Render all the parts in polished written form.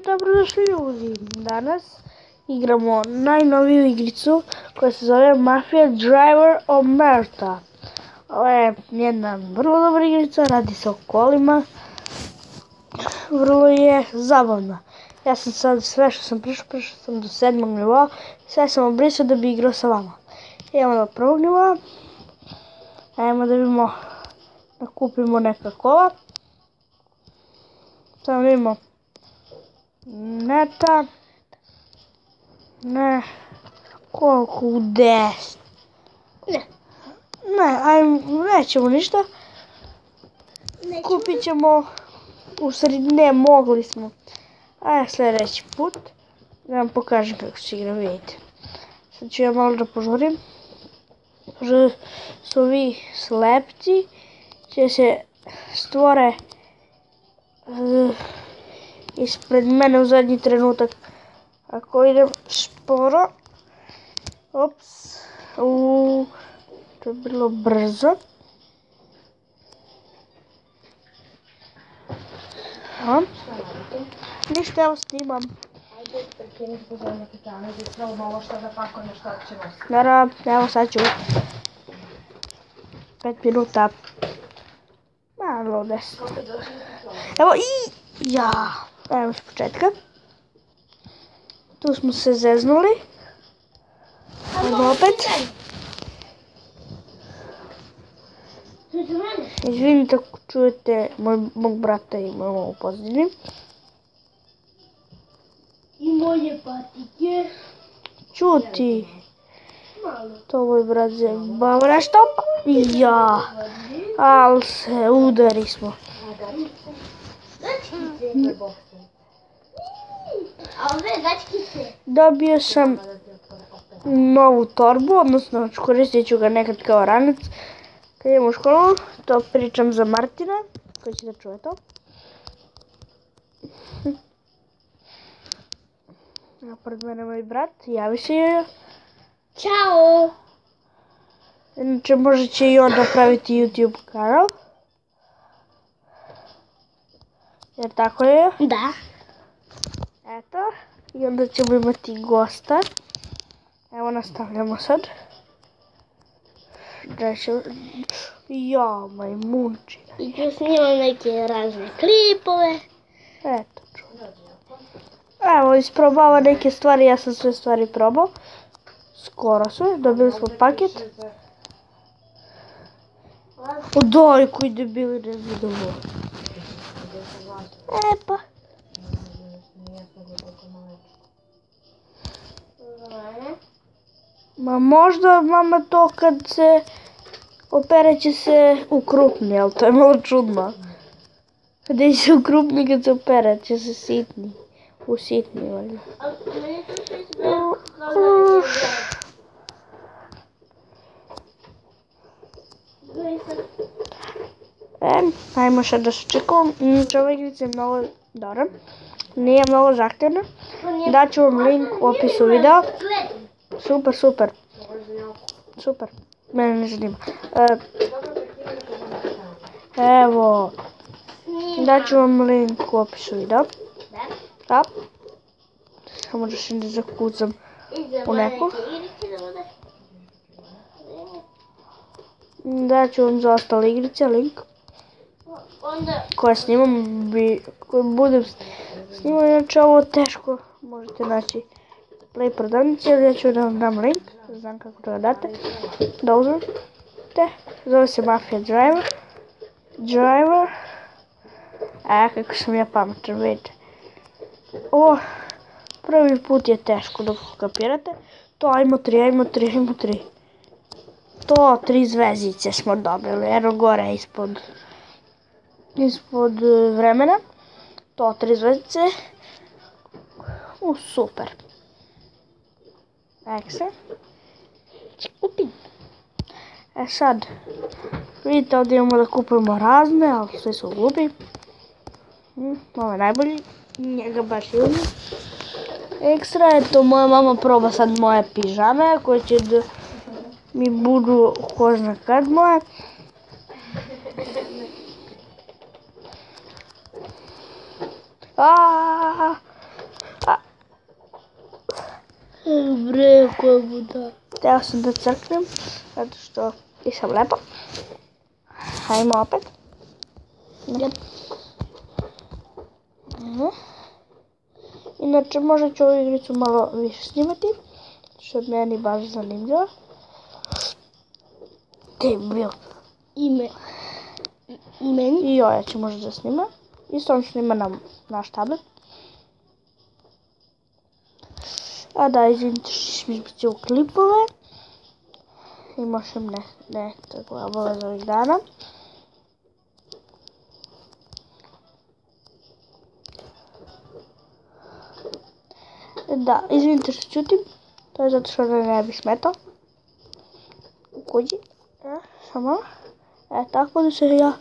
Dobrodošli ljudi, danas igramo najnoviju igricu koja se zove Mafia Driver Omerta. Ovo je jedna vrlo dobra igrica, radi se o kolima, vrlo je zabavna. Ja sam sad sve što sam prišao sam do 7. nivoa, sve sam obrisao da bi igrao sa vama. Idemo do 1. nivoa, ajmo da vidimo, da kupimo neka kola. Samo vidimo neta, ne, koliko u 10, nećemo ništa, kupit ćemo, u stvari ne, mogli smo, sljedeći put, da vam pokažem kako se igra, vidite. Sad ću ja malo da požurim, pošto su ovi slepci, će se stvore ispred mene u zadnji trenutak. Ako idem sporo, ops, to je bilo brzo. Ništa, evo snimam. Naravno, evo sad ću 5 minuta. Malo 10. Evo evo s početka. Tu smo se zeznuli. Evo opet. Izvinite ako čujete mog brata i moju mamu u pozadini. I moje patike. Čuti. To moj brat zebava nešto. Ali se udari smo. Dobio sam novu torbu, odnosno koristit ću ga nekad kao ranac. Kad idem u školu, to pričam za Martina, koji će da čuje to. Pored mene moj brat, javi se joj. Ćao! Inače, možda će i on napraviti YouTube kanal. Jer tako je? Da. Eto, i onda ćemo imati gosta. Evo, nastavljamo sad. Majmunčina. I tu snimam neke razne klipove. Eto, evo, isprobava neke stvari, ja sam sve stvari probao. Skoro sve, dobili smo paket. Daj, koji debili ne vidim ovo. Pa. Ma možda mama to kad se opere će se ukrupni, ali to je malo čudno. Kada se ukrupni kad se opere će se sitni, usitni valjda. Ajmo sad da se čekamo. Ova igrica je mnogo dobra. Nije mnogo zahtjevna. Daću vam link u opisu videa. Super. Super. Mene ne zanima. Evo. Daću vam link u opisu videa. Da. Samo da se ne zakucam u neku. Daću vam za ostale igrice link. Koje snimam, koje budem snimam, inače ovo teško možete naći Play prodavnici, ali ja ću da vam dam link, znam kako da ga date, da uzmete, zove se Mafia Driver, kako sam ja pametan, vidite, ovo prvi put je teško da kapirate, to ajmo 3, to 3 zvezdice smo dobili, eno gore ispod vremena, to 3 zvezdice, super. Ekse. Sad, vidite ovdje imamo da kupujemo razne, ali sve su glupi. Ovo je najbolji, njega baš ljubim. Ekstra, eto moja mama proba sad moje pižame koje će da mi budu ko zna kad moje. Bre, koja buda. Htio sam da crknem, zato što nisam lepo. Hajmo opet. Jep. Inače, možda ću ovu igricu malo više snimati, što je meni baš zanimljivo. Gdje je bio? Meni? I ja ću možda da snima. Isto on snima na naš tablet. A da, izvinite što ću biti u klipove. Imao sam nekakve obaveze ovih dana. Da, izvinite što čutim. To je zato što ne bi smetao. U kući. Samo. Tako da se ja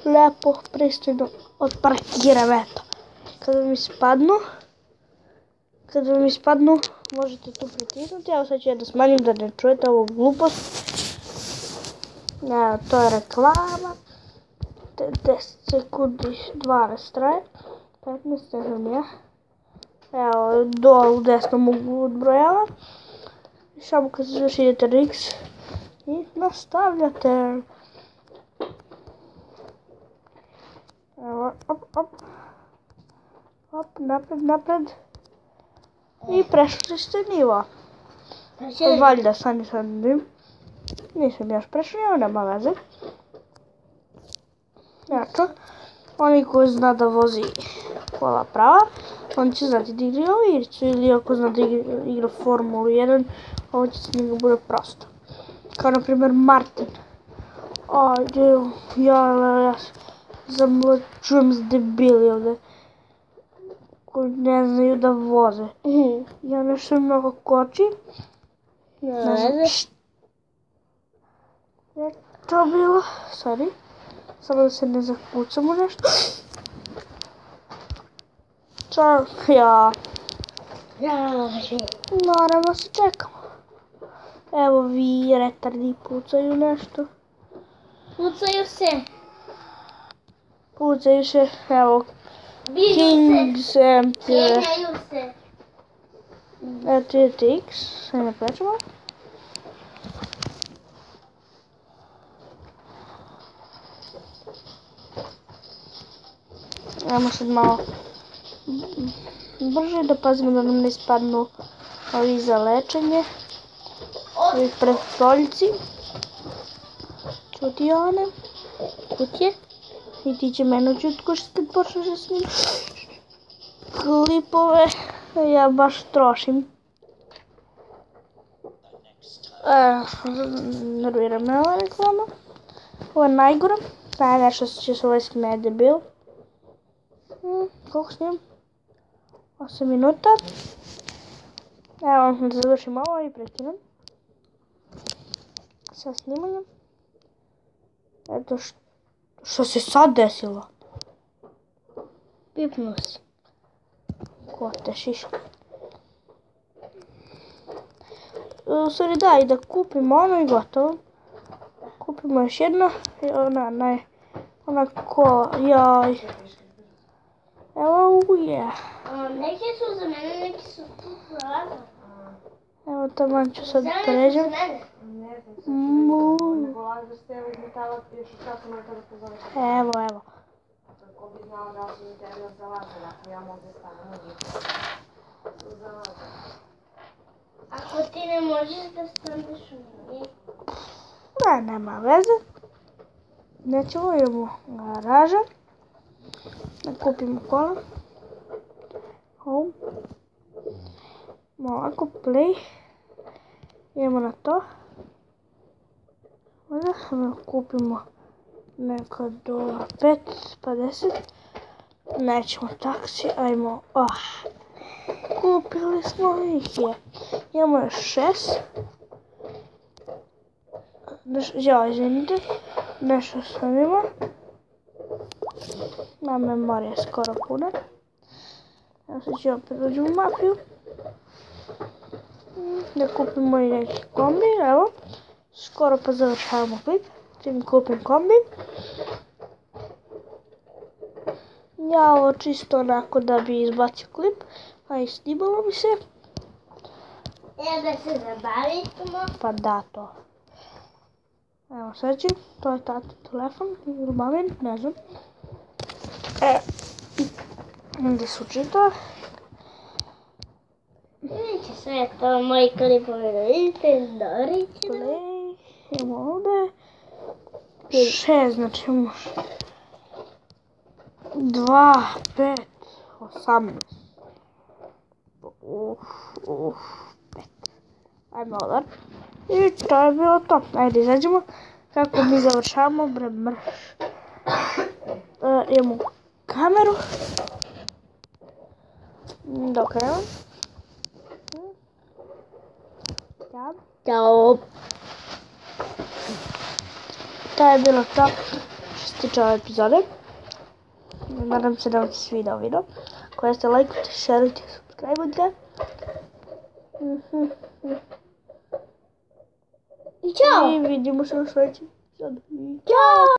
lepo, pristojno odparkiram, eto. Kada mi spadnu, možete tu pritisnuti. Evo sad ću ja da smanjim da ne čujete ovu glupost. Evo, to je reklama. 10 sekundi, 12 traje. 15, ne znam ja. Evo, dole u desno mogu odbrojavati. I samo kad se završi idete na X i nastavljate. Evo, op, napred. I prešli ste nivo. Valjda, nisam još prešao, nema veze. Eto, oni koji zna da vozi kola prava, on će znati da igra ovu igricu, ili ako zna da igra Formulu 1, ovo će s njega bude prosto. Kao na primjer Martin. Ajde, ja zamlačujem s debili ovdje, koji ne znaju da voze. Ja nešto mnogo koči. Ne znam što je to bilo, sorry. Samo da se ne zakucam u nešto. Ja. Naravno se čekamo. Evo vi retardi pucaju nešto. Pucaju se, evo. Kings Empire. Evo 30X, sve ne plećamo. Ajmo sad malo brže da pazimo da nam ne ispadnu ovi za lečenje. Ovi predstoljci. Čuti one. Čuti. I ti će mene čutkuš kad počneš da snimam klipove. Ja baš trošim. Nervira me ova reklama. Ovo je najgora. Nešto će se ovaj smije debil. Koliko snimam? 8 minuta. Evo, da završim ovo i prekinem sa snimanjem. Eto što se sad desilo. Pipnuo si. Ko te šiška. U stvari da, i da kupimo ono i gotovo. Kupimo još jedno. Ona ko, jaj. Evo, Neki su za mene, neki su tu prolaza. Evo, tamo ću sad pređem. Evo. Kako bi znala da li internet zalaže, ako ja možda stavim Ako ti ne možeš da staneš u njih. Nema veze. Nećemo, idemo garaža. Da kupimo kola. Home. Ovako, play. Idemo na to. Onda kupimo neka do 5 pa 10. Nećemo taksi, ajmo. Kupili smo ih je. Imamo još 6. Ja, izvinite. Nešto sam ima. Na memorija je skoro puna. Evo sad ću opet dođu u mafiju. Da kupimo i neki kombi, evo. Skoro pa završavamo klip. Čim kupim kombi. Ja ovo čisto onako da bi izbacio klip, a i snimalo mi se. Da se zabavimo. Pa da, to. Evo sveći, to je tata telefon, ili mamin, ne znam. Onda se učita. Vidite sve to, moji klipovi da vidite, dobri će nam. Play, imamo ovdje. 6, znači imamo 2, 5, 18. 5. Ajmo ovdje. I to je bilo to. Ajde, izađemo. Kako mi završavamo, bre mrš. Imamo kameru. Dok evo. Ćao. To je bilo to što se tiče ove epizode. Nadam se da vam se svidao video. Ako jeste, lajkujte, šerujte, subscribeujte. I čao. I vidimo se u sljedećem epizodi. Ćao.